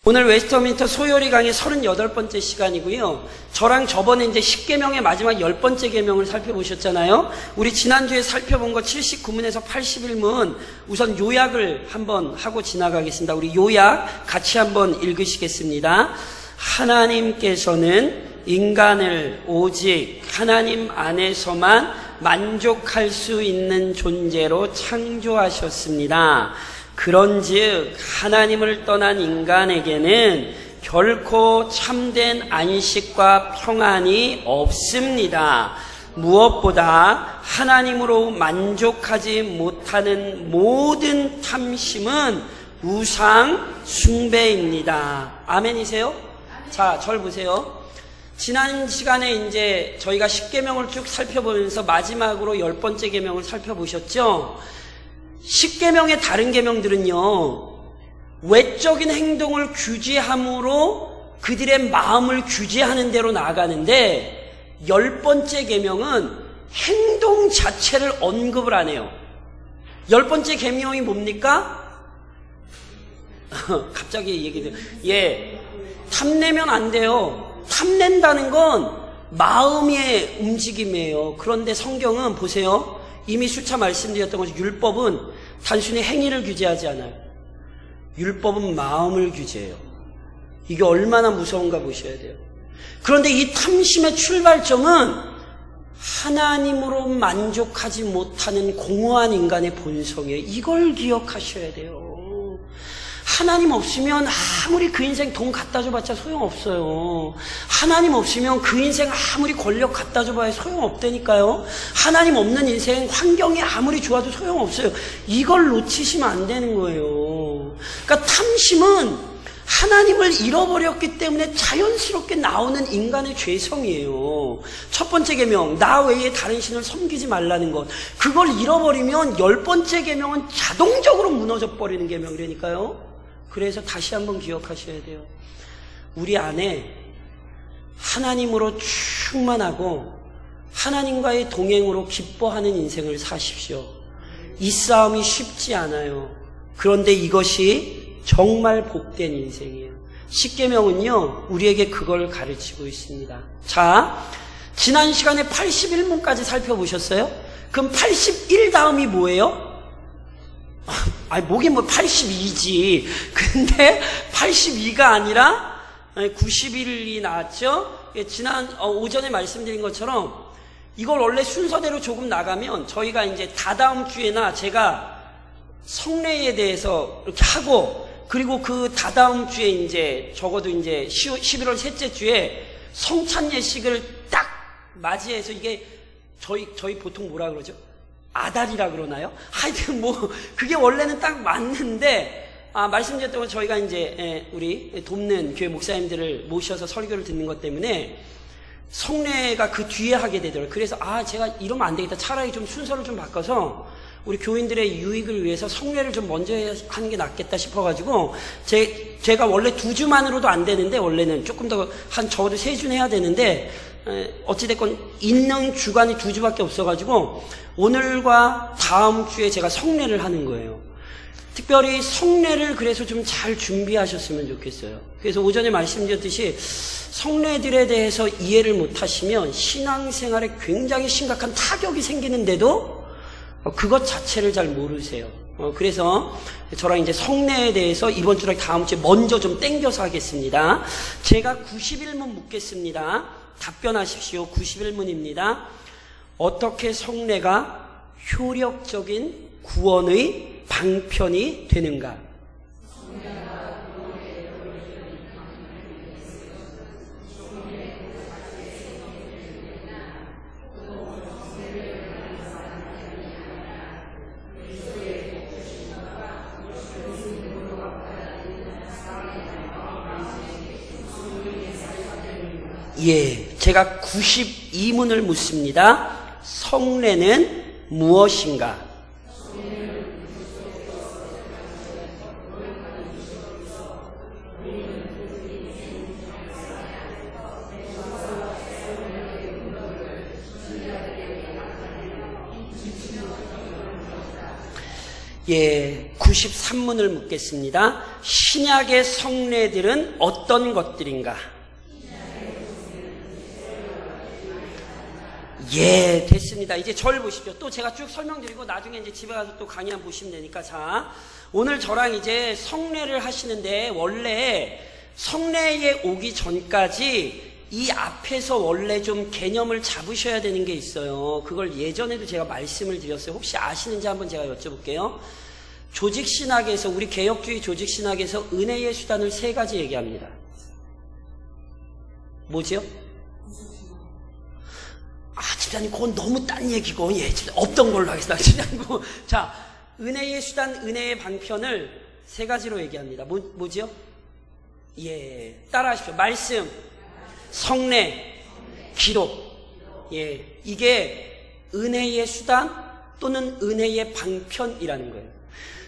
오늘 웨스트민스터 소요리 강의 38번째 시간이고요. 저랑 저번에 이제 10계명의 마지막 10번째 계명을 살펴보셨잖아요. 우리 지난주에 살펴본 거 79문에서 81문 우선 요약을 한번 하고 지나가겠습니다. 우리 요약 같이 한번 읽으시겠습니다. 하나님께서는 인간을 오직 하나님 안에서만 만족할 수 있는 존재로 창조하셨습니다. 그런즉 하나님을 떠난 인간에게는 결코 참된 안식과 평안이 없습니다. 무엇보다 하나님으로 만족하지 못하는 모든 탐심은 우상 숭배입니다. 아멘이세요? 자, 절 보세요. 지난 시간에 이제 저희가 10계명을 쭉 살펴보면서 마지막으로 10번째 계명을 살펴보셨죠? 10계명의 다른 계명들은요, 외적인 행동을 규제함으로 그들의 마음을 규제하는 대로 나아가는데 10번째 계명은 행동 자체를 언급을 안 해요. 10번째 계명이 뭡니까? 갑자기 얘기돼요. 탐내면 안 돼요. 탐낸다는 건 마음의 움직임이에요. 그런데 성경은 보세요. 이미 수차 말씀드렸던 것이 율법은 단순히 행위를 규제하지 않아요. 율법은 마음을 규제해요. 이게 얼마나 무서운가 보셔야 돼요. 그런데 이 탐심의 출발점은 하나님으로 만족하지 못하는 공허한 인간의 본성이에요. 이걸 기억하셔야 돼요. 하나님 없으면 아무리 그 인생 돈 갖다 줘봤자 소용없어요. 하나님 없으면 그 인생 아무리 권력 갖다 줘봐야 소용없다니까요. 하나님 없는 인생 환경이 아무리 좋아도 소용없어요. 이걸 놓치시면 안 되는 거예요. 그러니까 탐심은 하나님을 잃어버렸기 때문에 자연스럽게 나오는 인간의 죄성이에요. 첫 번째 계명, 나 외에 다른 신을 섬기지 말라는 것. 그걸 잃어버리면 10번째 계명은 자동적으로 무너져 버리는 계명이라니까요. 그래서 다시 한번 기억하셔야 돼요. 우리 안에 하나님으로 충만하고 하나님과의 동행으로 기뻐하는 인생을 사십시오. 이 싸움이 쉽지 않아요. 그런데 이것이 정말 복된 인생이에요. 10계명은요, 우리에게 그걸 가르치고 있습니다. 자, 지난 시간에 81문까지 살펴보셨어요? 그럼 81 다음이 뭐예요? 뭐긴 82지. 근데 82가 아니라 91이 나왔죠? 지난 오전에 말씀드린 것처럼 이걸 원래 순서대로 조금 나가면 저희가 이제 다다음 주에나 제가 성례에 대해서 이렇게 하고, 그리고 그 다다음 주에 이제 적어도 이제 11월 셋째 주에 성찬 예식을 딱 맞이해서, 이게 저희 보통 뭐라 그러죠? 아달이라 그러나요? 하여튼 그게 원래는 딱 맞는데, 말씀드렸던 건 저희가 이제 우리 돕는 교회 목사님들을 모셔서 설교를 듣는 것 때문에 성례가 그 뒤에 하게 되더라고요. 그래서 제가 이러면 안 되겠다. 차라리 좀 순서를 좀 바꿔서 우리 교인들의 유익을 위해서 성례를 좀 먼저 하는 게 낫겠다 싶어가지고, 제가 원래 2주만으로도 안 되는데, 원래는 조금 더 적어도 3주는 해야 되는데, 어찌됐건 있는 주간이 2주밖에 없어가지고 오늘과 다음 주에 제가 성례를 하는 거예요. 특별히 성례를 그래서 좀 잘 준비하셨으면 좋겠어요. 그래서 오전에 말씀드렸듯이 성례들에 대해서 이해를 못하시면 신앙생활에 굉장히 심각한 타격이 생기는데도 그것 자체를 잘 모르세요. 그래서 저랑 이제 성례에 대해서 이번 주랑 다음 주에 먼저 좀 땡겨서 하겠습니다. 제가 91문 묻겠습니다. 답변하십시오. 91문입니다. 어떻게 성례가 효력적인 구원의 방편이 되는가? 제가 92문을 묻습니다. 성례는 무엇인가? 93문을 묻겠습니다. 신약의 성례들은 어떤 것들인가? 됐습니다. 이제 절 보십시오. 또 제가 쭉 설명드리고 나중에 이제 집에 가서 또 강의 한번 보시면 되니까. 자, 오늘 저랑 이제 성례를 하시는데, 원래 성례에 오기 전까지 이 앞에서 원래 좀 개념을 잡으셔야 되는 게 있어요. 그걸 예전에도 제가 말씀을 드렸어요. 혹시 아시는지 한번 제가 여쭤볼게요. 조직신학에서, 우리 개혁주의 조직신학에서 은혜의 수단을 3가지 얘기합니다. 뭐지요? 집사님, 그건 너무 딴 얘기고, 없던 걸로 하겠습니다. 집사님, 자, 은혜의 수단, 은혜의 방편을 3가지로 얘기합니다. 뭐지요? 따라하십시오. 말씀, 성례, 기도. 이게 은혜의 수단 또는 은혜의 방편이라는 거예요.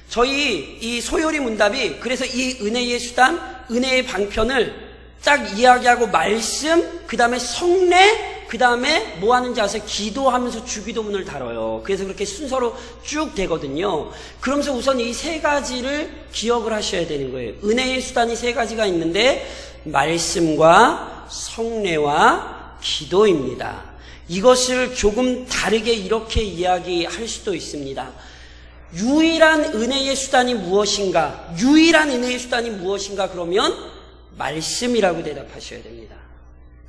저희 이 소요리 문답이 그래서 이 은혜의 수단, 은혜의 방편을 딱 이야기하고 말씀, 그 다음에 성례, 그 다음에 뭐 하는지 아세요? 기도하면서 주기도문을 다뤄요. 그래서 그렇게 순서로 쭉 되거든요. 그러면서 우선 이 3가지를 기억을 하셔야 되는 거예요. 은혜의 수단이 3가지가 있는데 말씀과 성례와 기도입니다. 이것을 조금 다르게 이렇게 이야기할 수도 있습니다. 유일한 은혜의 수단이 무엇인가? 유일한 은혜의 수단이 무엇인가? 그러면 말씀이라고 대답하셔야 됩니다.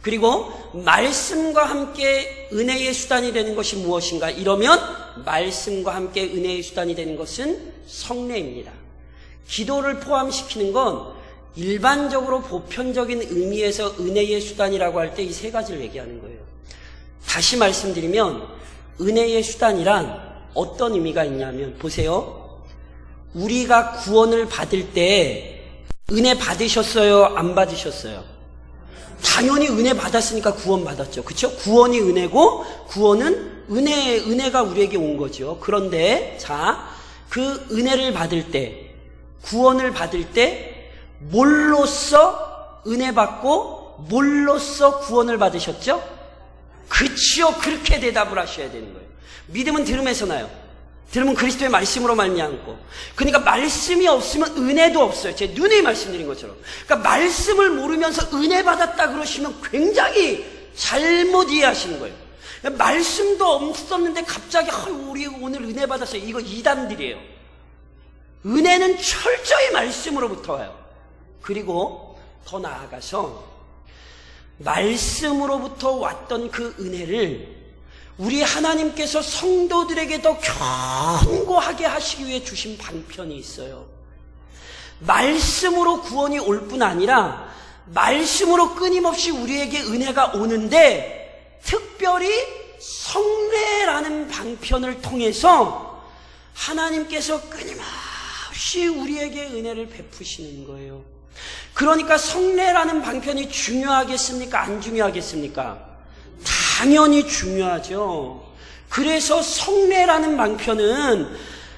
그리고 말씀과 함께 은혜의 수단이 되는 것이 무엇인가? 이러면 말씀과 함께 은혜의 수단이 되는 것은 성례입니다. 기도를 포함시키는 건 일반적으로 보편적인 의미에서 은혜의 수단이라고 할 때 이 3가지를 얘기하는 거예요. 다시 말씀드리면 은혜의 수단이란 어떤 의미가 있냐면, 보세요. 우리가 구원을 받을 때 은혜 받으셨어요? 안 받으셨어요? 당연히 은혜 받았으니까 구원 받았죠. 그렇죠? 구원이 은혜고 구원은 은혜가 우리에게 온 거죠. 그런데 자, 그 은혜를 받을 때, 구원을 받을 때 뭘로써 은혜 받고 뭘로써 구원을 받으셨죠? 그치요. 그렇게 대답을 하셔야 되는 거예요. 믿음은 들음에서 나요. 들으면 그리스도의 말씀으로 말미암고. 그러니까 말씀이 없으면 은혜도 없어요. 제 누누이 말씀드린 것처럼. 그러니까 말씀을 모르면서 은혜 받았다 그러시면 굉장히 잘못 이해하시는 거예요. 말씀도 없었는데 갑자기 우리 오늘 은혜 받았어요. 이거 이단들이에요. 은혜는 철저히 말씀으로부터 와요. 그리고 더 나아가서 말씀으로부터 왔던 그 은혜를 우리 하나님께서 성도들에게 더 견고하게 하시기 위해 주신 방편이 있어요. 말씀으로 구원이 올 뿐 아니라 말씀으로 끊임없이 우리에게 은혜가 오는데, 특별히 성례라는 방편을 통해서 하나님께서 끊임없이 우리에게 은혜를 베푸시는 거예요. 그러니까 성례라는 방편이 중요하겠습니까? 안 중요하겠습니까? 당연히 중요하죠. 그래서 성례라는 방편은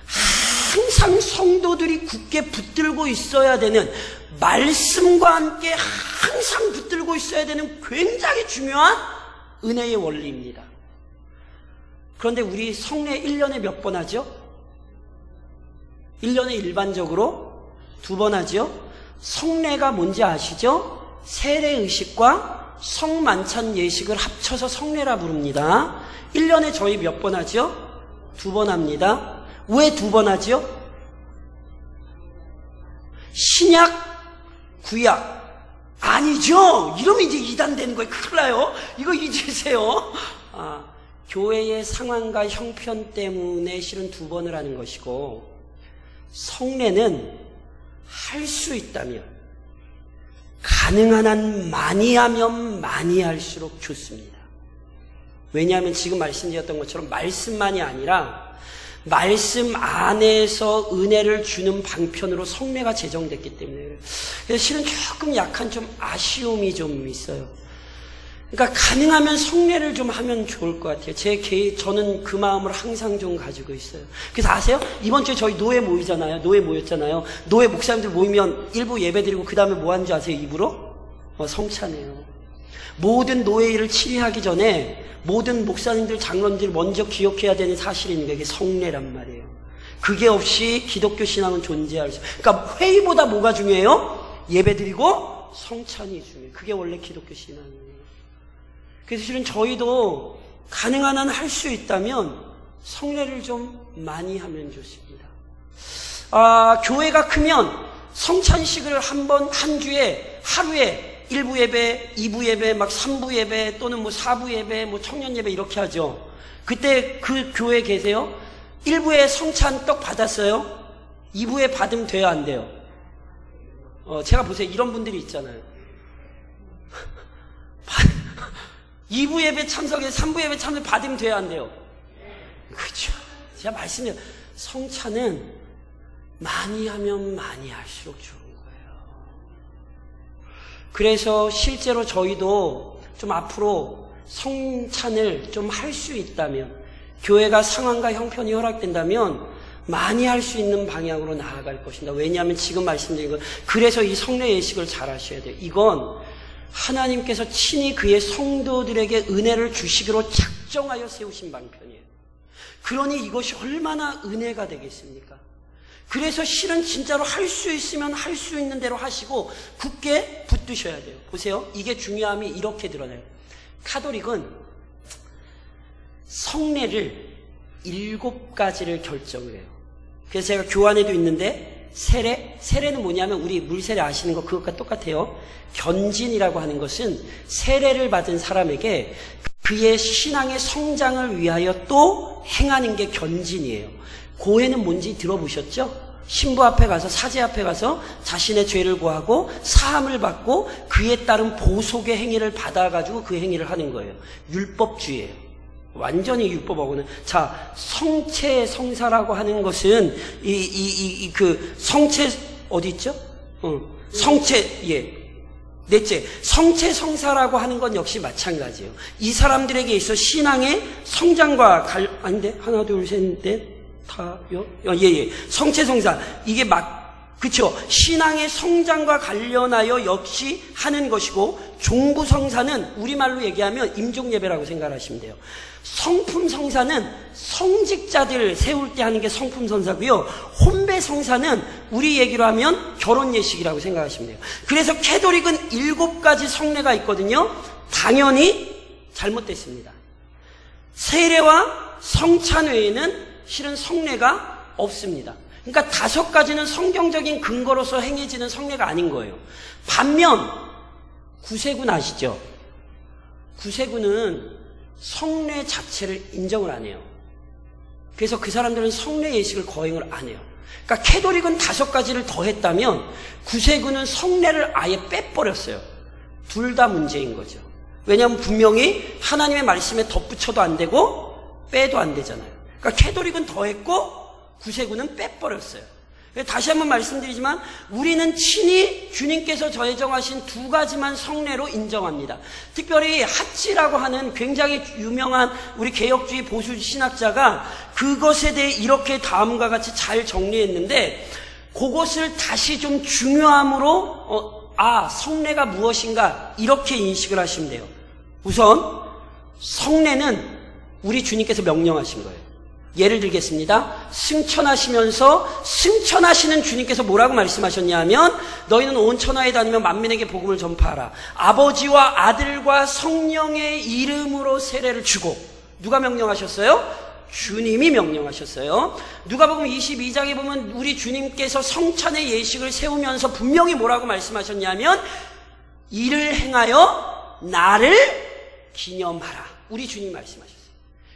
항상 성도들이 굳게 붙들고 있어야 되는, 말씀과 함께 항상 붙들고 있어야 되는 굉장히 중요한 은혜의 원리입니다. 그런데 우리 성례 1년에 몇 번 하죠? 1년에 일반적으로 2번 하죠? 성례가 뭔지 아시죠? 세례의식과 성만찬 예식을 합쳐서 성례라 부릅니다. 1년에 저희 몇 번 하죠? 2번 합니다. 왜 2번 하죠? 신약, 구약. 아니죠? 이러면 이제 이단되는 거예요. 큰일 나요. 이거 잊으세요. 교회의 상황과 형편 때문에 실은 2번을 하는 것이고, 성례는 할 수 있다면, 가능한 한 많이 하면 많이 할수록 좋습니다. 왜냐하면 지금 말씀드렸던 것처럼 말씀만이 아니라 말씀 안에서 은혜를 주는 방편으로 성례가 제정됐기 때문에, 그래서 실은 조금 약한 좀 아쉬움이 좀 있어요. 그러니까 가능하면 성례를 좀 하면 좋을 것 같아요. 저는 그 마음을 항상 좀 가지고 있어요. 그래서 아세요? 이번 주에 저희 노예 모이잖아요. 노예 모였잖아요. 노예 목사님들 모이면 1부 예배 드리고 그 다음에 뭐 하는 줄 아세요? 2부로? 성찬해요. 모든 노예 일을 치리하기 전에 모든 목사님들, 장로님들 먼저 기억해야 되는 사실이 있는 게 성례란 말이에요. 그게 없이 기독교 신앙은 존재할 수. 그러니까 회의보다 뭐가 중요해요? 예배드리고 성찬이 중요해요. 그게 원래 기독교 신앙이에요. 그래서 실은 저희도 가능한 한 할 수 있다면 성례를 좀 많이 하면 좋습니다. 교회가 크면 성찬식을 한 주에 하루에 1부 예배, 2부 예배, 막 3부 예배 또는 뭐 4부 예배, 뭐 청년 예배 이렇게 하죠. 그때 그 교회 계세요? 1부에 성찬 떡 받았어요? 2부에 받으면 돼요, 안 돼요? 제가 보세요. 이런 분들이 있잖아요. 2부 예배 참석해서 3부 예배 참석 받으면 돼요, 안 돼요? 그렇죠. 제가 말씀드려요. 성찬은 많이 하면 많이 할수록 좋은 거예요. 그래서 실제로 저희도 좀 앞으로 성찬을 좀 할 수 있다면, 교회가 상황과 형편이 허락된다면 많이 할 수 있는 방향으로 나아갈 것입니다. 왜냐하면 지금 말씀드린 건, 그래서 이 성례 예식을 잘 하셔야 돼요. 이건 하나님께서 친히 그의 성도들에게 은혜를 주시기로 작정하여 세우신 방편이에요. 그러니 이것이 얼마나 은혜가 되겠습니까? 그래서 실은 진짜로 할 수 있으면 할 수 있는 대로 하시고 굳게 붙드셔야 돼요. 보세요. 이게 중요함이 이렇게 드러나요. 카톨릭은 성례를 7가지를 결정을 해요. 그래서 제가 교환에도 있는데 세례는 뭐냐면 우리 물세례 아시는 거 그것과 똑같아요. 견진이라고 하는 것은 세례를 받은 사람에게 그의 신앙의 성장을 위하여 또 행하는 게 견진이에요. 고해는 뭔지 들어보셨죠? 신부 앞에 가서, 사제 앞에 가서 자신의 죄를 고하고 사함을 받고 그에 따른 보속의 행위를 받아가지고 그 행위를 하는 거예요. 율법주의예요. 완전히 율법하고는. 자, 성체 성사라고 하는 것은 그 성체 어디 있죠? 성체, 넷째, 성체 성사라고 하는 건 역시 마찬가지예요. 이 사람들에게 있어 신앙의 성장과 아닌데 하나 둘 셋 넷 다요 성체 성사 이게 그쵸? 신앙의 성장과 관련하여 역시 하는 것이고, 종부 성사는 우리말로 얘기하면 임종 예배라고 생각하시면 돼요. 성품 성사는 성직자들 세울 때 하는 게 성품 성사고요. 혼배 성사는 우리 얘기로 하면 결혼 예식이라고 생각하시면 돼요. 그래서 캐톨릭은 7가지 성례가 있거든요. 당연히 잘못됐습니다. 세례와 성찬 외에는 실은 성례가 없습니다. 그러니까 5가지는 성경적인 근거로서 행해지는 성례가 아닌 거예요. 반면 구세군 아시죠? 구세군은 성례 자체를 인정을 안 해요. 그래서 그 사람들은 성례 예식을 거행을 안 해요. 그러니까 캐톨릭은 5가지를 더 했다면 구세군은 성례를 아예 빼버렸어요. 둘 다 문제인 거죠. 왜냐하면 분명히 하나님의 말씀에 덧붙여도 안 되고 빼도 안 되잖아요. 그러니까 캐톨릭은 더 했고 구세군은 빼버렸어요. 다시 한번 말씀드리지만 우리는 친히 주님께서 정하신 2가지만 성례로 인정합니다. 특별히 하치라고 하는 굉장히 유명한 우리 개혁주의 보수 신학자가 그것에 대해 이렇게 다음과 같이 잘 정리했는데, 그것을 다시 좀 중요함으로 성례가 무엇인가 이렇게 인식을 하시면 돼요. 우선 성례는 우리 주님께서 명령하신 거예요. 예를 들겠습니다. 승천하시면서 승천하시는 주님께서 뭐라고 말씀하셨냐 하면, 너희는 온 천하에 다니며 만민에게 복음을 전파하라. 아버지와 아들과 성령의 이름으로 세례를 주고. 누가 명령하셨어요? 주님이 명령하셨어요. 누가복음 22장에 보면 우리 주님께서 성찬의 예식을 세우면서 분명히 뭐라고 말씀하셨냐면, 이를 행하여 나를 기념하라. 우리 주님 말씀하셨어요.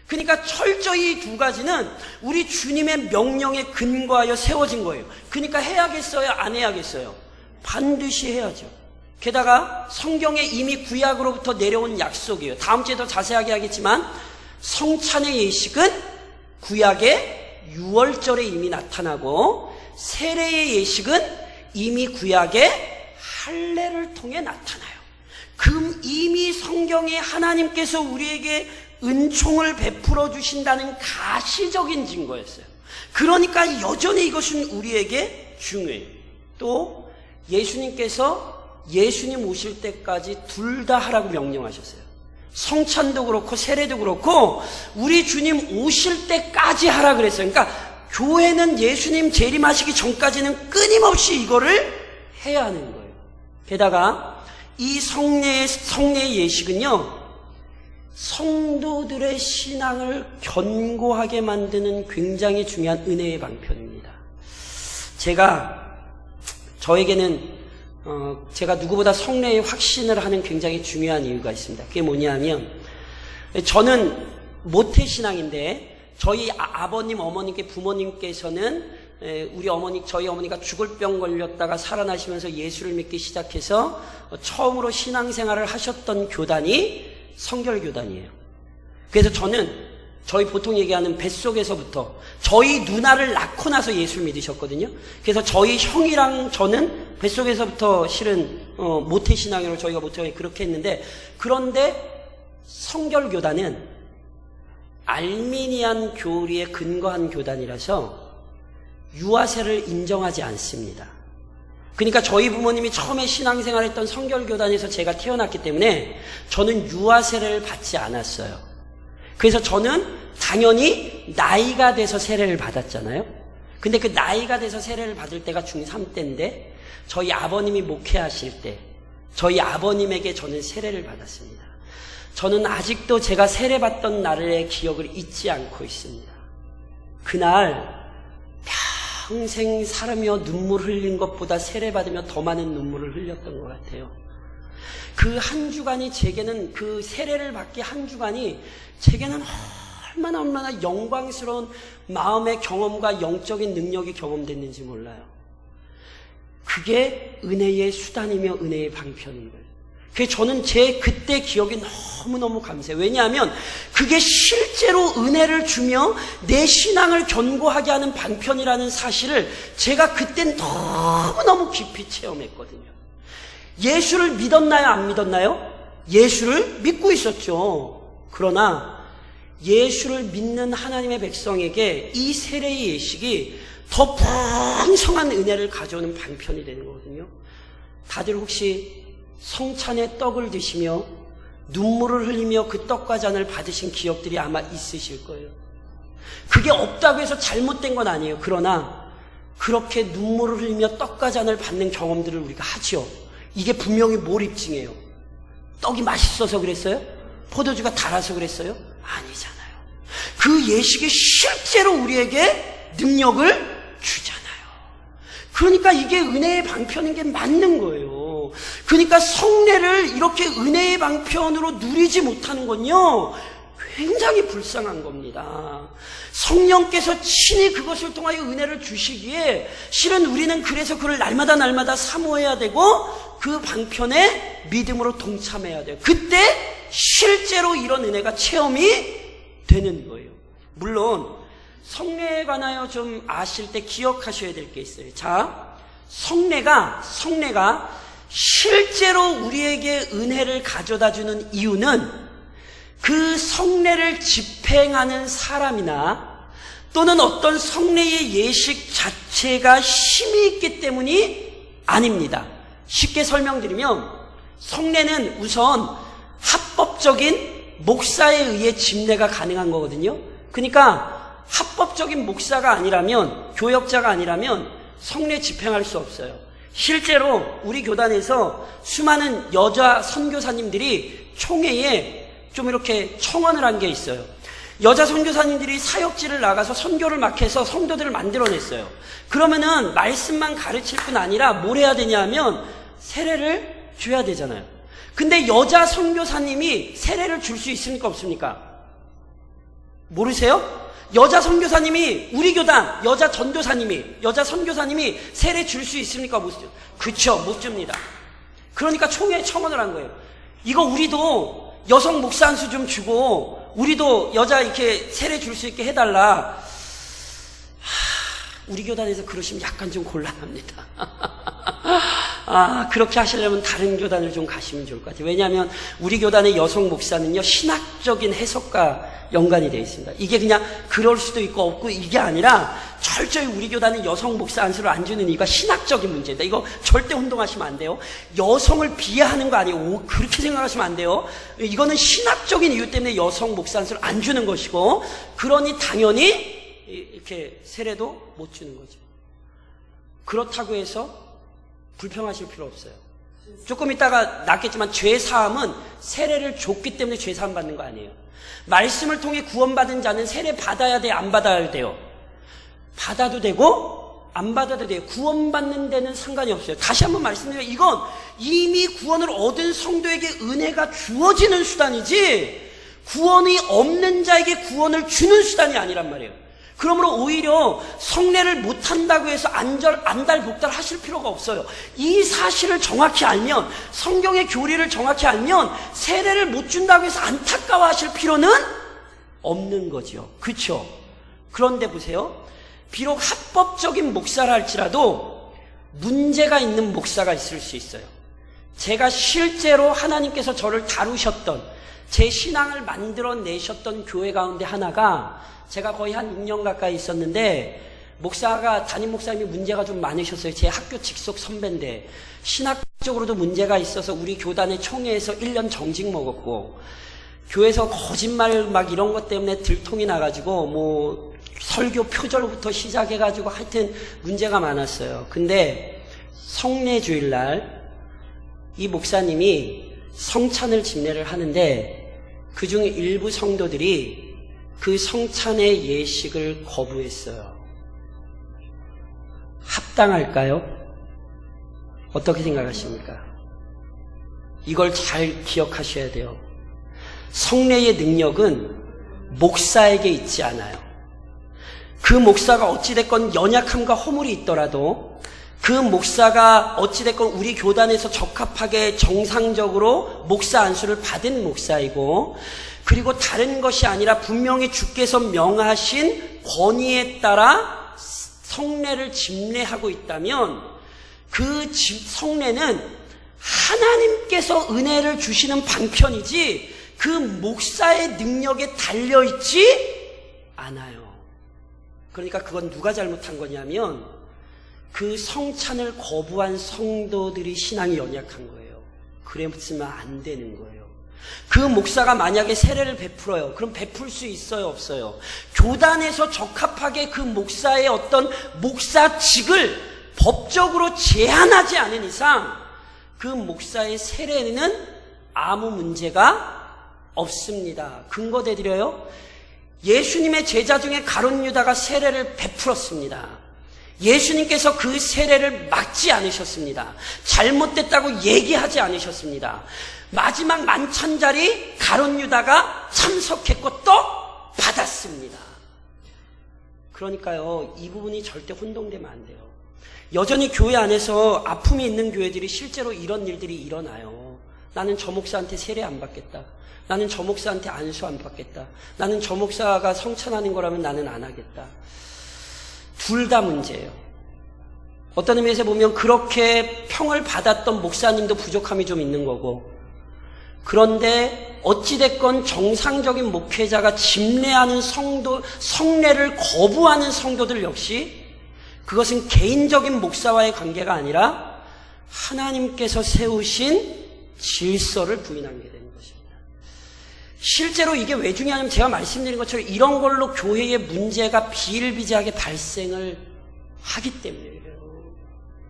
그러니까 철저히 2가지는 우리 주님의 명령에 근거하여 세워진 거예요. 그러니까 해야겠어요? 안 해야겠어요? 반드시 해야죠. 게다가 성경에 이미 구약으로부터 내려온 약속이에요. 다음 주에 더 자세하게 하겠지만 성찬의 예식은 구약의 6월절에 이미 나타나고, 세례의 예식은 이미 구약의 할례를 통해 나타나요. 그럼 이미 성경에 하나님께서 우리에게 은총을 베풀어 주신다는 가시적인 증거였어요. 그러니까 여전히 이것은 우리에게 중요해요. 또 예수님께서 예수님 오실 때까지 둘 다 하라고 명령하셨어요. 성찬도 그렇고 세례도 그렇고 우리 주님 오실 때까지 하라 그랬어요. 그러니까 교회는 예수님 재림하시기 전까지는 끊임없이 이거를 해야 하는 거예요. 게다가 이 성례의 예식은요, 성도들의 신앙을 견고하게 만드는 굉장히 중요한 은혜의 방편입니다. 저에게는 제가 누구보다 성례의 확신을 하는 굉장히 중요한 이유가 있습니다. 그게 뭐냐면, 저는 모태신앙인데 저희 아버님, 어머님께 부모님께서는 저희 어머니가 죽을 병 걸렸다가 살아나시면서 예수를 믿기 시작해서 처음으로 신앙생활을 하셨던 교단이 성결교단이에요. 그래서 저희 보통 얘기하는 뱃속에서부터 저희 누나를 낳고 나서 예수를 믿으셨거든요. 그래서 저희 형이랑 저는 뱃속에서부터 실은 모태신앙으로 저희가 그렇게 했는데, 그런데 성결교단은 알미니안 교리에 근거한 교단이라서 유아세를 인정하지 않습니다. 그러니까 저희 부모님이 처음에 신앙생활했던 성결교단에서 제가 태어났기 때문에 저는 유아세를 받지 않았어요. 그래서 저는 당연히 나이가 돼서 세례를 받았잖아요. 근데 그 나이가 돼서 세례를 받을 때가 중3 때인데 저희 아버님이 목회하실 때 저희 아버님에게 저는 세례를 받았습니다. 저는 아직도 제가 세례받던 날의 기억을 잊지 않고 있습니다. 그날 평생 살으며 눈물 흘린 것보다 세례받으며 더 많은 눈물을 흘렸던 것 같아요. 그 한 주간이 제게는, 그 세례를 받기 한 주간이 제게는 얼마나 영광스러운 마음의 경험과 영적인 능력이 경험됐는지 몰라요. 그게 은혜의 수단이며 은혜의 방편인 거예요. 그래서 저는 제 그때 기억이 너무너무 감사해요. 왜냐하면 그게 실제로 은혜를 주며 내 신앙을 견고하게 하는 방편이라는 사실을 제가 그땐 너무너무 깊이 체험했거든요. 예수를 믿었나요? 안 믿었나요? 예수를 믿고 있었죠. 그러나 예수를 믿는 하나님의 백성에게 이 세례의 예식이 더 풍성한 은혜를 가져오는 방편이 되는 거거든요. 다들 혹시 성찬의 떡을 드시며 눈물을 흘리며 그 떡과 잔을 받으신 기억들이 아마 있으실 거예요. 그게 없다고 해서 잘못된 건 아니에요. 그러나 그렇게 눈물을 흘리며 떡과 잔을 받는 경험들을 우리가 하죠. 이게 분명히 뭘 입증해요? 떡이 맛있어서 그랬어요? 포도주가 달아서 그랬어요? 아니잖아요. 그 예식이 실제로 우리에게 능력을 주잖아요. 그러니까 이게 은혜의 방편인 게 맞는 거예요. 그러니까 성례를 이렇게 은혜의 방편으로 누리지 못하는 건요, 굉장히 불쌍한 겁니다. 성령께서 친히 그것을 통하여 은혜를 주시기에 실은 우리는 그래서 그를 날마다 사모해야 되고 그 방편에 믿음으로 동참해야 돼요. 그때 실제로 이런 은혜가 체험이 되는 거예요. 물론 성례에 관하여 좀 아실 때 기억하셔야 될 게 있어요. 자, 성례가 실제로 우리에게 은혜를 가져다 주는 이유는 그 성례를 집행하는 사람이나 또는 어떤 성례의 예식 자체가 힘이 있기 때문이 아닙니다. 쉽게 설명드리면 성례는 우선 합법적인 목사에 의해 집례가 가능한 거거든요. 그러니까 합법적인 목사가 아니라면, 교역자가 아니라면 성례 집행할 수 없어요. 실제로 우리 교단에서 수많은 여자 선교사님들이 총회에 좀 이렇게 청원을 한 게 있어요. 여자 선교사님들이 사역지를 나가서 선교를 막 해서 성도들을 만들어냈어요. 그러면은 말씀만 가르칠 뿐 아니라 뭘 해야 되냐면 세례를 줘야 되잖아요. 근데 여자 선교사님이 세례를 줄 수 있습니까? 없습니까? 모르세요? 여자 선교사님이, 우리 교단 여자 선교사님이 세례 줄 수 있습니까? 못 줍니다. 그쵸, 못 줍니다. 그러니까 총회에 청원을 한 거예요. 이거 우리도 여성 목사 한 수 좀 주고 우리도 여자 이렇게 세례 줄 수 있게 해달라. 우리 교단에서 그러시면 약간 좀 곤란합니다. 그렇게 하시려면 다른 교단을 좀 가시면 좋을 것 같아요. 왜냐하면 우리 교단의 여성 목사는요, 신학적인 해석과 연관이 되어 있습니다. 이게 그냥 그럴 수도 있고 없고 이게 아니라 철저히 우리 교단은 여성 목사 안수를 안 주는 이유가 신학적인 문제다. 이거 절대 혼동하시면 안 돼요. 여성을 비하하는 거 아니에요. 그렇게 생각하시면 안 돼요. 이거는 신학적인 이유 때문에 여성 목사 안수를 안 주는 것이고, 그러니 당연히 이렇게 세례도 못 주는 거죠. 그렇다고 해서 불평하실 필요 없어요. 조금 있다가 낫겠지만 죄사함은 세례를 줬기 때문에 죄사함 받는 거 아니에요. 말씀을 통해 구원받은 자는 세례 받아야 돼요? 안 받아야 돼요? 받아도 되고 안 받아도 돼요. 구원받는 데는 상관이 없어요. 다시 한번 말씀드려요. 이건 이미 구원을 얻은 성도에게 은혜가 주어지는 수단이지 구원이 없는 자에게 구원을 주는 수단이 아니란 말이에요. 그러므로 오히려 성례를 못한다고 해서 안달복달 하실 필요가 없어요. 이 사실을 정확히 알면, 성경의 교리를 정확히 알면 세례를 못 준다고 해서 안타까워하실 필요는 없는 거죠. 그렇죠? 그런데 보세요. 비록 합법적인 목사라 할지라도 문제가 있는 목사가 있을 수 있어요. 제가 실제로 하나님께서 저를 다루셨던, 제 신앙을 만들어내셨던 교회 가운데 하나가, 제가 거의 한 6년 가까이 있었는데 담임 목사님이 문제가 좀 많으셨어요. 제 학교 직속 선배인데 신학적으로도 문제가 있어서 우리 교단의 총회에서 1년 정직 먹었고, 교회에서 거짓말 막 이런 것 때문에 들통이 나가지고 설교 표절부터 시작해가지고 하여튼 문제가 많았어요. 근데 성례 주일날 이 목사님이 성찬을 집례를 하는데 그중에 일부 성도들이 그 성찬의 예식을 거부했어요. 합당할까요? 어떻게 생각하십니까? 이걸 잘 기억하셔야 돼요. 성례의 능력은 목사에게 있지 않아요. 그 목사가 어찌됐건 연약함과 허물이 있더라도 그 목사가 어찌됐건 우리 교단에서 적합하게 정상적으로 목사 안수를 받은 목사이고, 그리고 다른 것이 아니라 분명히 주께서 명하신 권위에 따라 성례를 집례하고 있다면 그 성례는 하나님께서 은혜를 주시는 방편이지 그 목사의 능력에 달려있지 않아요. 그러니까 그건 누가 잘못한 거냐면 그 성찬을 거부한 성도들이 신앙이 연약한 거예요. 그랬으면 안 되는 거예요. 그 목사가 만약에 세례를 베풀어요. 그럼 베풀 수 있어요, 없어요? 교단에서 적합하게 그 목사의 어떤 목사직을 법적으로 제한하지 않은 이상 그 목사의 세례는 아무 문제가 없습니다. 근거 대드려요. 예수님의 제자 중에 가룟 유다가 세례를 베풀었습니다. 예수님께서 그 세례를 막지 않으셨습니다. 잘못됐다고 얘기하지 않으셨습니다. 마지막 만찬 자리 가룟 유다가 참석했고 또 받았습니다. 그러니까요, 이 부분이 절대 혼동되면 안 돼요. 여전히 교회 안에서 아픔이 있는 교회들이 실제로 이런 일들이 일어나요. 나는 저 목사한테 세례 안 받겠다. 나는 저 목사한테 안수 안 받겠다. 나는 저 목사가 성찬하는 거라면 나는 안 하겠다. 둘 다 문제예요. 어떤 의미에서 보면 그렇게 평을 받았던 목사님도 부족함이 좀 있는 거고, 그런데 어찌됐건 정상적인 목회자가 집례하는 성도, 성례를 거부하는 성도들 역시 그것은 개인적인 목사와의 관계가 아니라 하나님께서 세우신 질서를 부인한 게 되는 것입니다. 실제로 이게 왜 중요하냐면 제가 말씀드린 것처럼 이런 걸로 교회의 문제가 비일비재하게 발생을 하기 때문이에요.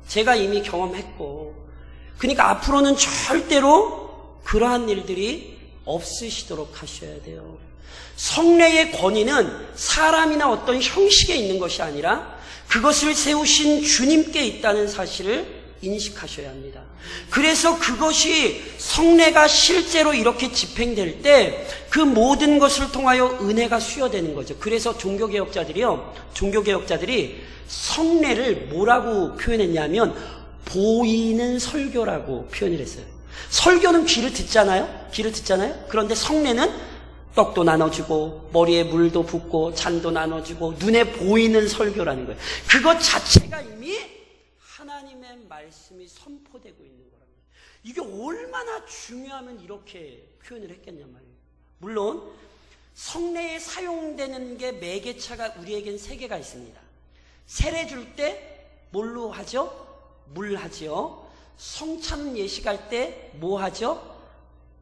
제가 이미 경험했고, 그러니까 앞으로는 절대로 그러한 일들이 없으시도록 하셔야 돼요. 성례의 권위는 사람이나 어떤 형식에 있는 것이 아니라 그것을 세우신 주님께 있다는 사실을 인식하셔야 합니다. 그래서 그것이 성례가 실제로 이렇게 집행될 때 그 모든 것을 통하여 은혜가 수여되는 거죠. 그래서 종교개혁자들이 성례를 뭐라고 표현했냐면 보이는 설교라고 표현을 했어요. 설교는 귀를 듣잖아요. 그런데 성례는 떡도 나눠주고 머리에 물도 붓고 잔도 나눠주고 눈에 보이는 설교라는 거예요. 그것 자체가 이미 하나님의 말씀이 선포되고 있는 거랍니다. 이게 얼마나 중요하면 이렇게 표현을 했겠냔 말이에요. 물론 성례에 사용되는 게 매개차가 우리에겐 3개가 있습니다. 세례 줄 때 뭘로 하죠? 물 하죠. 성찬 예식할 때 뭐 하죠?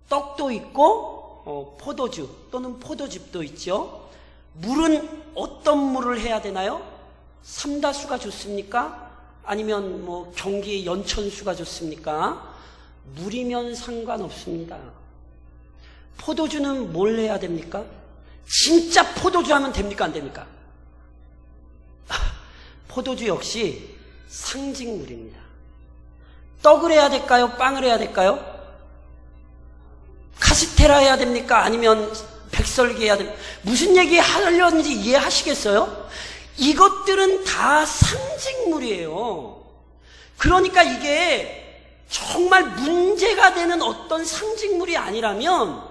떡도 있고 포도주 또는 포도즙도 있죠. 물은 어떤 물을 해야 되나요? 삼다수가 좋습니까? 아니면 뭐 경기의 연천수가 좋습니까? 물이면 상관없습니다. 포도주는 뭘 해야 됩니까? 진짜 포도주 하면 됩니까? 안 됩니까? 포도주 역시 상징물입니다. 떡을 해야 될까요? 빵을 해야 될까요? 카스테라 해야 됩니까? 아니면 백설기 해야 됩니까? 무슨 얘기 하려는지 이해하시겠어요? 이것들은 다 상징물이에요. 그러니까 이게 정말 문제가 되는 어떤 상징물이 아니라면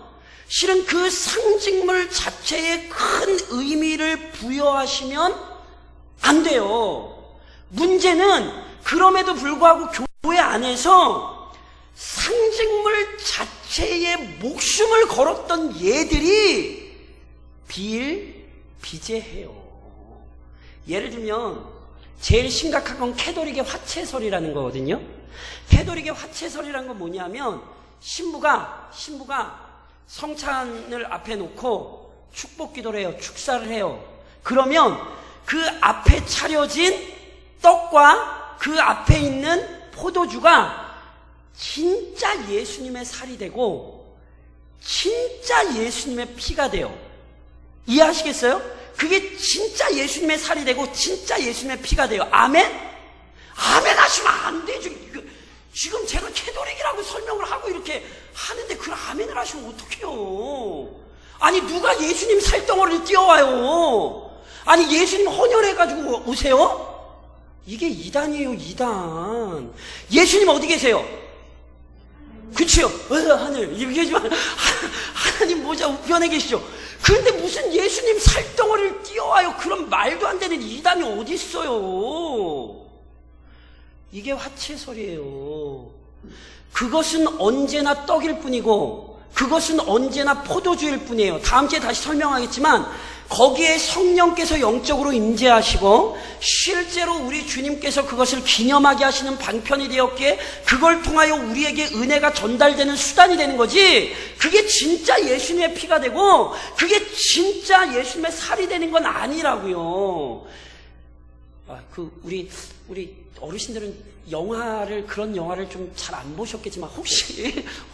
실은 그 상징물 자체에 큰 의미를 부여하시면 안 돼요. 문제는 그럼에도 불구하고 교회 안에서 상징물 자체에 목숨을 걸었던 예들이 비일비재해요. 예를 들면 제일 심각한 건 캐도릭의 화채설이라는 거거든요. 캐도릭의 화채설이라는 건 뭐냐면 신부가 성찬을 앞에 놓고 축복 기도를 해요. 축사를 해요. 그러면 그 앞에 차려진 떡과 그 앞에 있는 포도주가 진짜 예수님의 살이 되고 진짜 예수님의 피가 돼요. 이해하시겠어요? 그게 진짜 예수님의 살이 되고 진짜 예수님의 피가 돼요. 아멘? 아멘 하시면 안 되죠. 지금 제가 캐도릭이라고 설명을 하고 이렇게 하는데 그걸 아멘을 하시면 어떡해요? 아니 누가 예수님 살덩어리를 띄워와요? 아니 예수님 헌혈해가지고 오세요? 이게 이단이에요. 이단. 예수님 어디 계세요? 그치요? 하늘 얘기하지만 하나님 모자 우편에 계시죠? 그런데 무슨 예수님 살덩어리를 띄워와요? 그런 말도 안 되는 이단이 어디 있어요? 이게 화채설이에요. 그것은 언제나 떡일 뿐이고 그것은 언제나 포도주일 뿐이에요. 다음 주에 다시 설명하겠지만 거기에 성령께서 영적으로 임재하시고 실제로 우리 주님께서 그것을 기념하게 하시는 방편이 되었기에 그걸 통하여 우리에게 은혜가 전달되는 수단이 되는 거지, 그게 진짜 예수님의 피가 되고 그게 진짜 예수님의 살이 되는 건 아니라고요. 우리 어르신들은 그런 영화를 좀 잘 안 보셨겠지만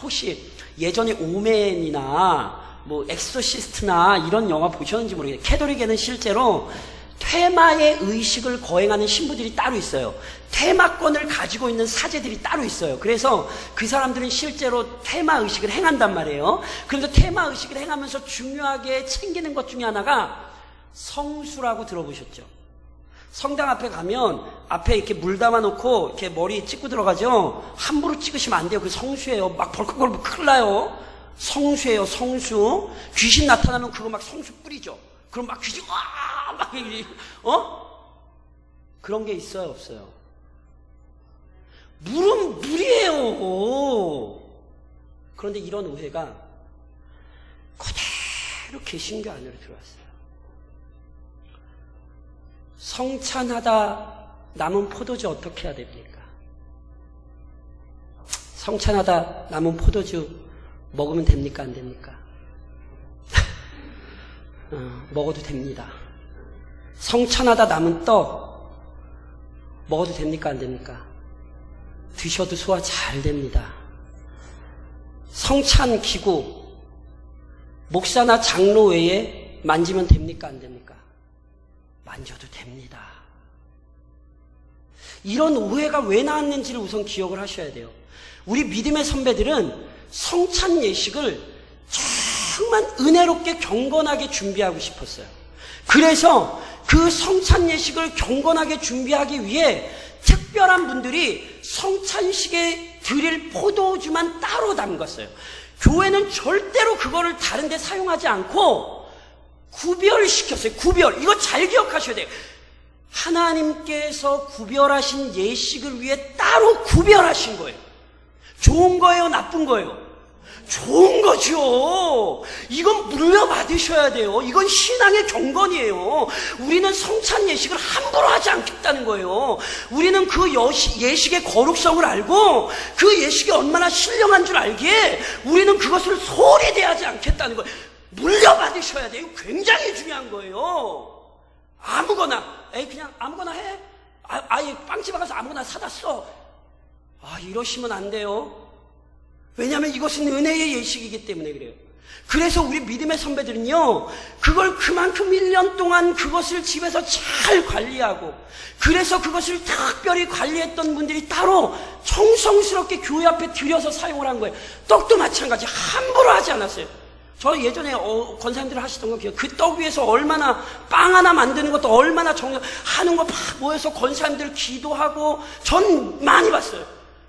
혹시 예전에 오맨이나 뭐 엑소시스트나 이런 영화 보셨는지 모르겠어요. 캐도릭에는 실제로 퇴마의 의식을 거행하는 신부들이 따로 있어요. 퇴마권을 가지고 있는 사제들이 따로 있어요. 그래서 그 사람들은 실제로 퇴마 의식을 행한단 말이에요. 그런데 퇴마 의식을 행하면서 중요하게 챙기는 것 중에 하나가 성수라고 들어보셨죠? 성당 앞에 가면 앞에 이렇게 물 담아놓고 이렇게 머리 찍고 들어가죠. 함부로 찍으시면 안 돼요. 그 성수예요. 막 벌컥벌컥 큰일 나요. 성수예요. 성수. 귀신 나타나면 그거 막 성수 뿌리죠. 그럼 막 귀신 막 그런 게 있어요, 없어요? 물은 물이에요. 그런데 이런 오해가 그대로 개신교 안으로 들어왔어요. 성찬하다 남은 포도주 어떻게 해야 됩니까? 성찬하다 남은 포도주 먹으면 됩니까? 안 됩니까? 먹어도 됩니다. 성찬하다 남은 떡 먹어도 됩니까? 안 됩니까? 드셔도 소화 잘 됩니다. 성찬 기구 목사나 장로 외에 만지면 됩니까? 안 됩니까? 만져도 됩니다. 이런 오해가 왜 나왔는지를 우선 기억을 하셔야 돼요. 우리 믿음의 선배들은 성찬 예식을 정말 은혜롭게 경건하게 준비하고 싶었어요. 그래서 그 성찬 예식을 경건하게 준비하기 위해 특별한 분들이 성찬식에 드릴 포도주만 따로 담갔어요. 교회는 절대로 그거를 다른 데 사용하지 않고 구별시켰어요. 구별. 이거 잘 기억하셔야 돼요. 하나님께서 구별하신 예식을 위해 따로 구별하신 거예요. 좋은 거예요? 나쁜 거예요? 좋은 거죠. 이건 물려받으셔야 돼요. 이건 신앙의 경건이에요. 우리는 성찬 예식을 함부로 하지 않겠다는 거예요. 우리는 그 예식의 거룩성을 알고 그 예식이 얼마나 신령한 줄 알기에 우리는 그것을 소홀히 대하지 않겠다는 거예요. 물려받으셔야 돼요. 굉장히 중요한 거예요. 아무거나, 그냥 아무거나 해. 아예 빵집에 가서 아무거나 사다 써. 이러시면 안 돼요. 왜냐하면 이것은 은혜의 예식이기 때문에 그래요. 그래서 우리 믿음의 선배들은요, 그걸 그만큼 1년 동안 그것을 집에서 잘 관리하고, 그래서 그것을 특별히 관리했던 분들이 따로 정성스럽게 교회 앞에 들여서 사용을 한 거예요. 떡도 마찬가지, 함부로 하지 않았어요. 저 예전에 권사님들 하시던 거 기억해요. 그 떡 위에서 얼마나, 빵 하나 만드는 것도 얼마나 하는 거 막 모여서 권사님들 기도하고, 전 많이 봤어요.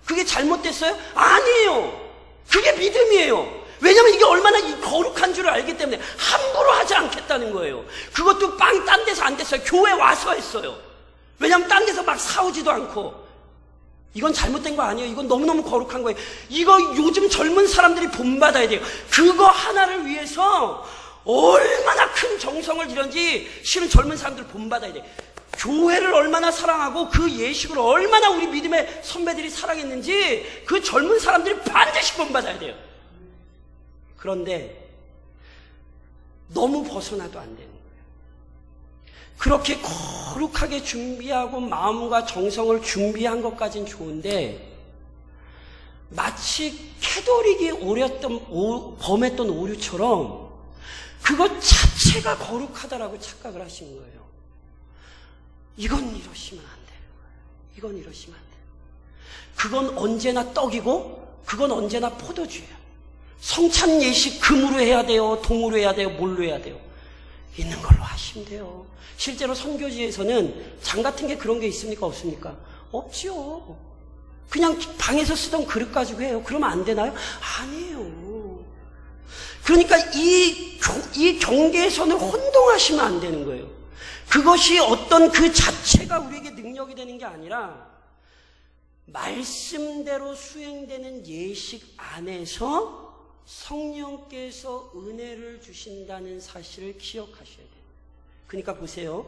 그게 잘못됐어요? 아니에요. 그게 믿음이에요. 왜냐면 이게 얼마나 거룩한 줄을 알기 때문에 함부로 하지 않겠다는 거예요. 그것도 빵 딴 데서 안 됐어요. 교회 와서 했어요. 왜냐면 딴 데서 막 사오지도 않고. 이건 잘못된 거 아니에요. 이건 너무너무 거룩한 거예요. 이거 요즘 젊은 사람들이 본받아야 돼요. 그거 하나를 위해서 얼마나 큰 정성을 들였는지 실은 젊은 사람들 본받아야 돼요. 교회를 얼마나 사랑하고 그 예식을 얼마나 우리 믿음의 선배들이 사랑했는지 그 젊은 사람들이 반드시 본받아야 돼요. 그런데 너무 벗어나도 안 되는 거예요. 그렇게 거룩하게 준비하고 마음과 정성을 준비한 것까진 좋은데 마치 캐도릭이 범했던 오류처럼 그것 자체가 거룩하다라고 착각을 하신 거예요. 이건 이러시면 안 되는 거예요. 이건 이러시면 안 돼요. 그건 언제나 떡이고 그건 언제나 포도주예요. 성찬 예식 금으로 해야 돼요? 동으로 해야 돼요? 뭘로 해야 돼요? 있는 걸로 하시면 돼요. 실제로 선교지에서는 장 같은 게 그런 게 있습니까? 없습니까? 없지요. 그냥 방에서 쓰던 그릇 가지고 해요. 그러면 안 되나요? 아니에요. 그러니까 이 경계선을 혼동하시면 안 되는 거예요. 그것이 어떤 그 자체가 우리에게 능력이 되는 게 아니라 말씀대로 수행되는 예식 안에서 성령께서 은혜를 주신다는 사실을 기억하셔야 돼요. 그러니까 보세요.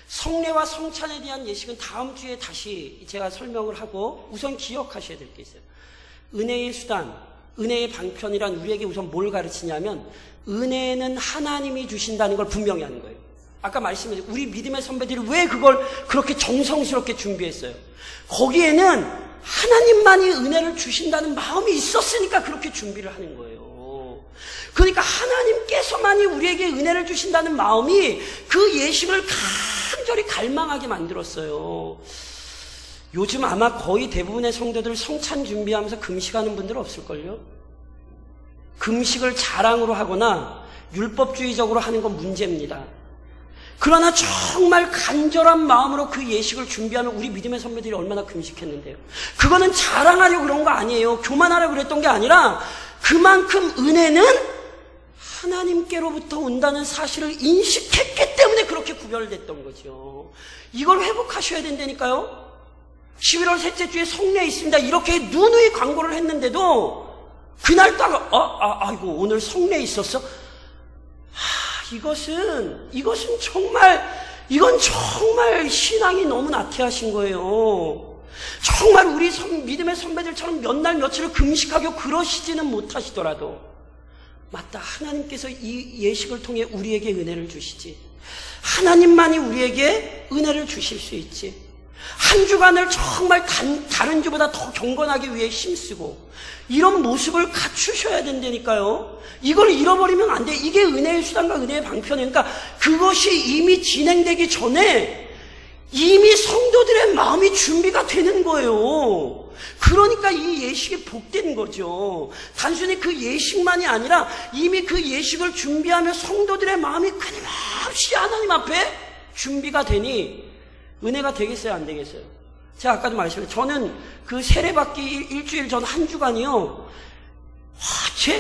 성례와 성찬에 대한 예식은 다음 주에 다시 제가 설명을 하고 우선 기억하셔야 될 게 있어요. 은혜의 수단, 은혜의 방편이란 우리에게 우선 뭘 가르치냐면 은혜는 하나님이 주신다는 걸 분명히 하는 거예요. 아까 말씀드린 우리 믿음의 선배들이 왜 그걸 그렇게 정성스럽게 준비했어요? 거기에는 하나님만이 은혜를 주신다는 마음이 있었으니까 그렇게 준비를 하는 거예요. 그러니까 하나님께서만이 우리에게 은혜를 주신다는 마음이 그 예식을 간절히 갈망하게 만들었어요. 요즘 아마 거의 대부분의 성도들 성찬 준비하면서 금식하는 분들 없을걸요? 금식을 자랑으로 하거나 율법주의적으로 하는 건 문제입니다. 그러나 정말 간절한 마음으로 그 예식을 준비하면 우리 믿음의 선배들이 얼마나 금식했는데요. 그거는 자랑하려고 그런 거 아니에요. 교만하려고 그랬던 게 아니라 그만큼 은혜는 하나님께로부터 온다는 사실을 인식했기 때문에 그렇게 구별됐던 거죠. 이걸 회복하셔야 된다니까요. 11월 셋째 주에 성례 있습니다. 이렇게 누누이 광고를 했는데도 그날 딱 아이고 오늘 성례 있었어? 이것은 정말 신앙이 너무 나태하신 거예요. 정말 우리 믿음의 선배들처럼 몇 날 며칠을 금식하고 그러시지는 못하시더라도 맞다. 하나님께서 이 예식을 통해 우리에게 은혜를 주시지. 하나님만이 우리에게 은혜를 주실 수 있지. 한 주간을 정말 다른 주보다 더 경건하기 위해 힘쓰고 이런 모습을 갖추셔야 된다니까요. 이걸 잃어버리면 안 돼. 이게 은혜의 수단과 은혜의 방편이에요. 그러니까 그것이 이미 진행되기 전에 이미 성도들의 마음이 준비가 되는 거예요. 그러니까 이 예식이 복된 거죠. 단순히 그 예식만이 아니라 이미 그 예식을 준비하며 성도들의 마음이 끊임없이 하나님 앞에 준비가 되니 은혜가 되겠어요? 안 되겠어요? 제가 아까도 말씀드렸죠. 저는 그 세례받기 일주일 전 한 주간이요.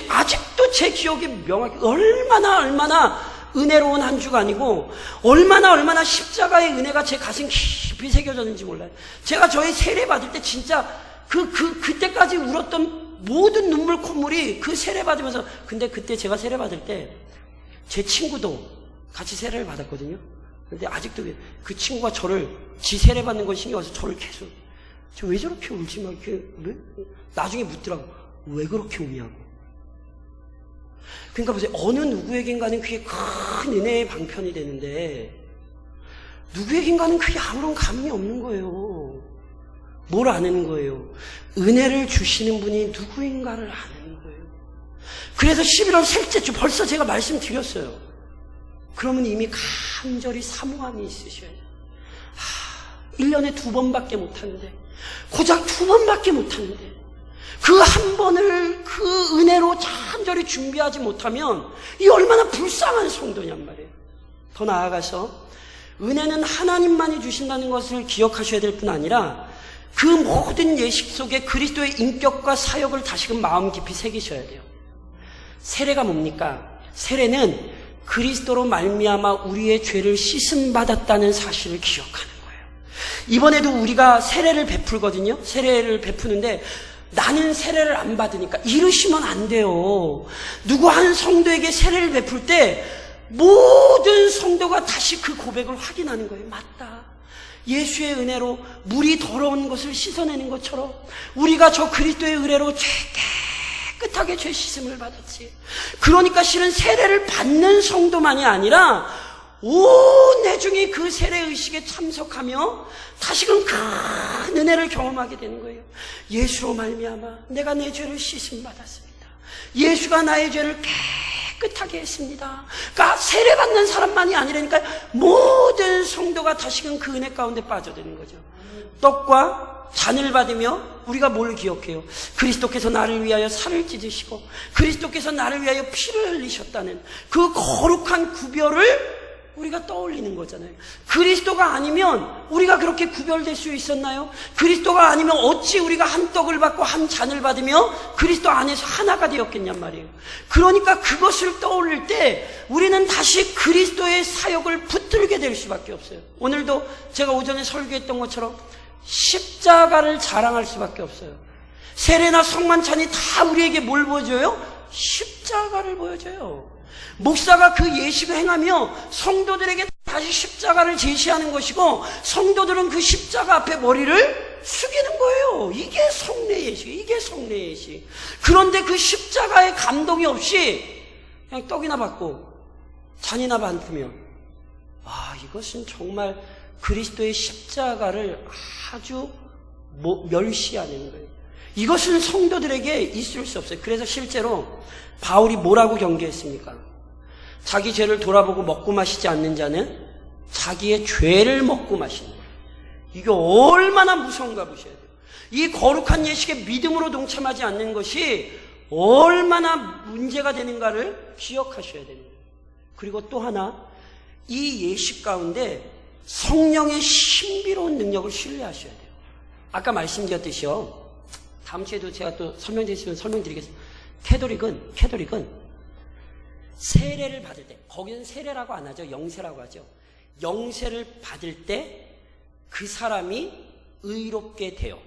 아직도 제 기억에 명확히 얼마나 은혜로운 한 주간이고 얼마나 십자가의 은혜가 제 가슴 깊이 새겨졌는지 몰라요. 제가 저희 세례 받을 때 진짜 그때까지 울었던 모든 눈물 콧물이 그 세례 받으면서 근데 그때 제가 세례 받을 때 제 친구도 같이 세례를 받았거든요. 근데 아직도 그 친구가 지 세례 받는 거 신경 써서 저를 계속 저 왜 저렇게 울지 막 이렇게 왜? 나중에 묻더라고. 왜 그렇게 우냐고. 그러니까 보세요. 어느 누구에겐가는 그게 큰 은혜의 방편이 되는데 누구에겐가는 그게 아무런 감흥이 없는 거예요. 뭘 아는 거예요? 은혜를 주시는 분이 누구인가를 아는 거예요. 그래서 11월 셋째 주 벌써 제가 말씀드렸어요. 그러면 이미 간절히 사모함이 있으셔야 돼요. 1년에 2번밖에 못하는데, 고작 2번밖에 못하는데 그 한 번을 그 은혜로 간절히 준비하지 못하면 이 얼마나 불쌍한 성도냔 말이에요. 더 나아가서 은혜는 하나님만이 주신다는 것을 기억하셔야 될 뿐 아니라 그 모든 예식 속에 그리스도의 인격과 사역을 다시금 마음 깊이 새기셔야 돼요. 세례가 뭡니까? 세례는 그리스도로 말미암아 우리의 죄를 씻음받았다는 사실을 기억하는 거예요. 이번에도 우리가 세례를 베풀거든요. 세례를 베푸는데 나는 세례를 안 받으니까 이러시면 안 돼요. 누구 한 성도에게 세례를 베풀 때 모든 성도가 다시 그 고백을 확인하는 거예요. 맞다. 예수의 은혜로 물이 더러운 것을 씻어내는 것처럼 우리가 저 그리스도의 은혜로 깨끗하게 죄 씻음을 받았지. 그러니까 실은 세례를 받는 성도만이 아니라 온 회중이 그 세례 의식에 참석하며 다시금 큰 은혜를 경험하게 되는 거예요. 예수로 말미암아 내가 내 죄를 씻음 받았습니다. 예수가 나의 죄를 깨끗하게 했습니다. 그러니까 세례 받는 사람만이 아니라니까 모든 성도가 다시금 그 은혜 가운데 빠져드는 거죠. 떡과 잔을 받으며 우리가 뭘 기억해요? 그리스도께서 나를 위하여 살을 찢으시고 그리스도께서 나를 위하여 피를 흘리셨다는 그 거룩한 구별을 우리가 떠올리는 거잖아요. 그리스도가 아니면 우리가 그렇게 구별될 수 있었나요? 그리스도가 아니면 어찌 우리가 한 떡을 받고 한 잔을 받으며 그리스도 안에서 하나가 되었겠냔 말이에요. 그러니까 그것을 떠올릴 때 우리는 다시 그리스도의 사역을 붙들게 될 수밖에 없어요. 오늘도 제가 오전에 설교했던 것처럼 십자가를 자랑할 수밖에 없어요. 세례나 성만찬이 다 우리에게 뭘 보여줘요? 십자가를 보여줘요. 목사가 그 예식을 행하며 성도들에게 다시 십자가를 제시하는 것이고 성도들은 그 십자가 앞에 머리를 숙이는 거예요. 이게 성례 예식, 이게 성례 예식. 그런데 그 십자가에 감동이 없이 그냥 떡이나 받고 잔이나 받으면 이것은 정말 그리스도의 십자가를 아주 멸시하는 거예요. 이것은 성도들에게 있을 수 없어요. 그래서 실제로 바울이 뭐라고 경계했습니까? 자기 죄를 돌아보고 먹고 마시지 않는 자는 자기의 죄를 먹고 마시는 거예요. 이게 얼마나 무서운가 보셔야 돼요. 이 거룩한 예식에 믿음으로 동참하지 않는 것이 얼마나 문제가 되는가를 기억하셔야 되는 거예요. 그리고 또 하나, 이 예식 가운데 성령의 신비로운 능력을 신뢰하셔야 돼요. 아까 말씀드렸듯이요. 다음 주에도 제가 또 설명드리겠습니다. 설명드리겠습니다. 캐톨릭은 세례를 받을 때, 거기는 세례라고 안 하죠. 영세라고 하죠. 영세를 받을 때 그 사람이 의롭게 돼요.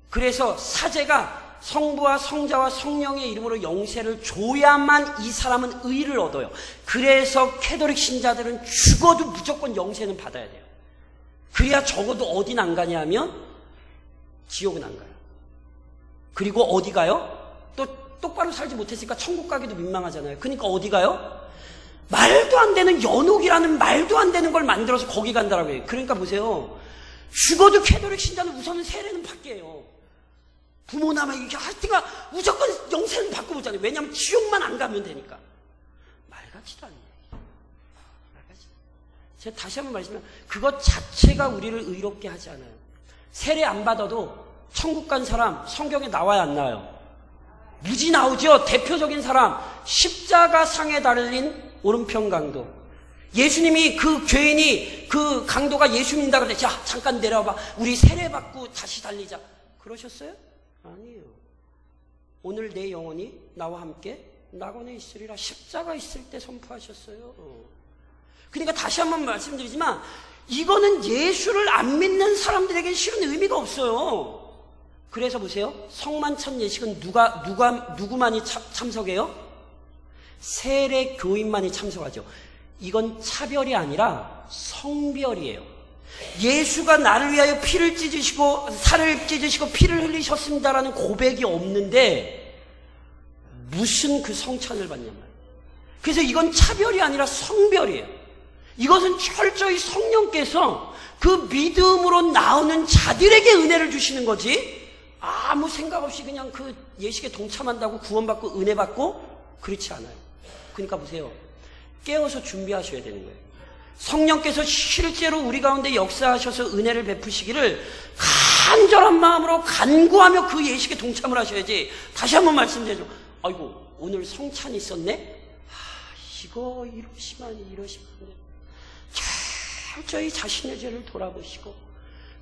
그래서 사제가 성부와 성자와 성령의 이름으로 영세를 줘야만 이 사람은 의를 얻어요. 그래서 캐톨릭 신자들은 죽어도 무조건 영세는 받아야 돼요. 그래야 적어도 어딘 안 가냐 하면 지옥은 안 가요. 그리고 어디 가요? 또 똑바로 살지 못했으니까 천국 가기도 민망하잖아요. 그러니까 어디 가요? 말도 안 되는 연옥이라는 말도 안 되는 걸 만들어서 거기 간다라고 해요. 그러니까 보세요. 죽어도 캐톨릭 신자는 우선은 세례는 받게 해요. 부모나 이렇게 하여튼가 무조건 영세는 받고 보잖아요. 왜냐하면 지옥만 안 가면 되니까. 말 같지도 않네. 제가 다시 한번 말씀드리면 그것 자체가 우리를 의롭게 하지 않아요. 세례 안 받아도 천국 간 사람 성경에 나와요, 안 나와요? 무지 나오죠. 대표적인 사람, 십자가 상에 달린 오른편 강도. 예수님이 그 죄인이 그 강도가 예수 믿는다 그랬더니 자 잠깐 내려와봐, 우리 세례 받고 다시 달리자 그러셨어요? 아니에요. 오늘 내 영혼이 나와 함께 낙원에 있으리라 십자가 있을 때 선포하셨어요. 그러니까 다시 한번 말씀드리지만 이거는 예수를 안 믿는 사람들에게 실은 의미가 없어요. 그래서 보세요. 성만찬 예식은 누구만이 참석해요? 세례 교인만이 참석하죠. 이건 차별이 아니라 성별이에요. 예수가 나를 위하여 피를 찢으시고 살을 찢으시고 피를 흘리셨습니다라는 고백이 없는데 무슨 그 성찬을 받냔 말이에요. 그래서 이건 차별이 아니라 성별이에요. 이것은 철저히 성령께서 그 믿음으로 나오는 자들에게 은혜를 주시는 거지, 아무 생각 없이 그냥 그 예식에 동참한다고 구원받고 은혜 받고 그렇지 않아요. 그러니까 보세요. 깨어서 준비하셔야 되는 거예요. 성령께서 실제로 우리 가운데 역사하셔서 은혜를 베푸시기를 간절한 마음으로 간구하며 그 예식에 동참을 하셔야지. 다시 한번 말씀드리죠. 아이고, 오늘 성찬 있었네? 이거 이러시면 철저히 자신의 죄를 돌아보시고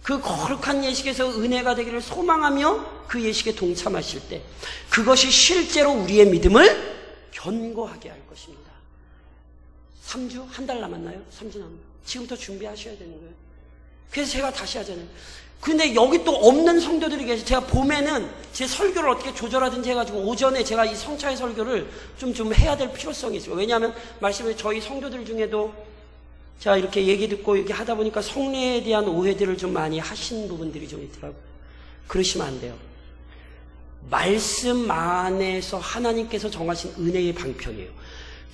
그 거룩한 예식에서 은혜가 되기를 소망하며 그 예식에 동참하실 때 그것이 실제로 우리의 믿음을 견고하게 할 것입니다. 3주? 한 달 남았나요? 3주 남았나요? 지금부터 준비하셔야 되는 거예요. 그래서 제가 다시 하잖아요. 근데 여기 또 없는 성도들이 계세요. 제가 봄에는 제 설교를 어떻게 조절하든지 해가지고 오전에 제가 이 성찬의 설교를 좀 해야 될 필요성이 있어요. 왜냐하면 말씀에 저희 성도들 중에도 제가 이렇게 얘기 듣고 이렇게 하다 보니까 성례에 대한 오해들을 좀 많이 하신 부분들이 좀 있더라고요. 그러시면 안 돼요. 말씀 안에서 하나님께서 정하신 은혜의 방편이에요.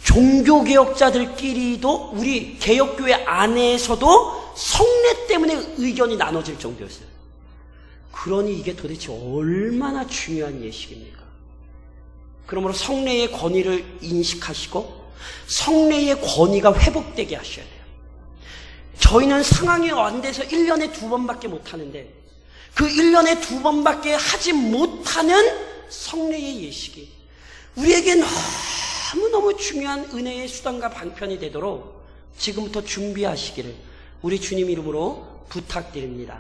종교개혁자들끼리도 우리 개혁교회 안에서도 성례 때문에 의견이 나눠질 정도였어요. 그러니 이게 도대체 얼마나 중요한 예식입니까? 그러므로 성례의 권위를 인식하시고 성례의 권위가 회복되게 하셔야 돼요. 저희는 상황이 안 돼서 1년에 2번밖에 못하는데 그 1년에 2번밖에 하지 못하는 성례의 예식이 우리에게 너무너무 중요한 은혜의 수단과 방편이 되도록 지금부터 준비하시기를 우리 주님 이름으로 부탁드립니다.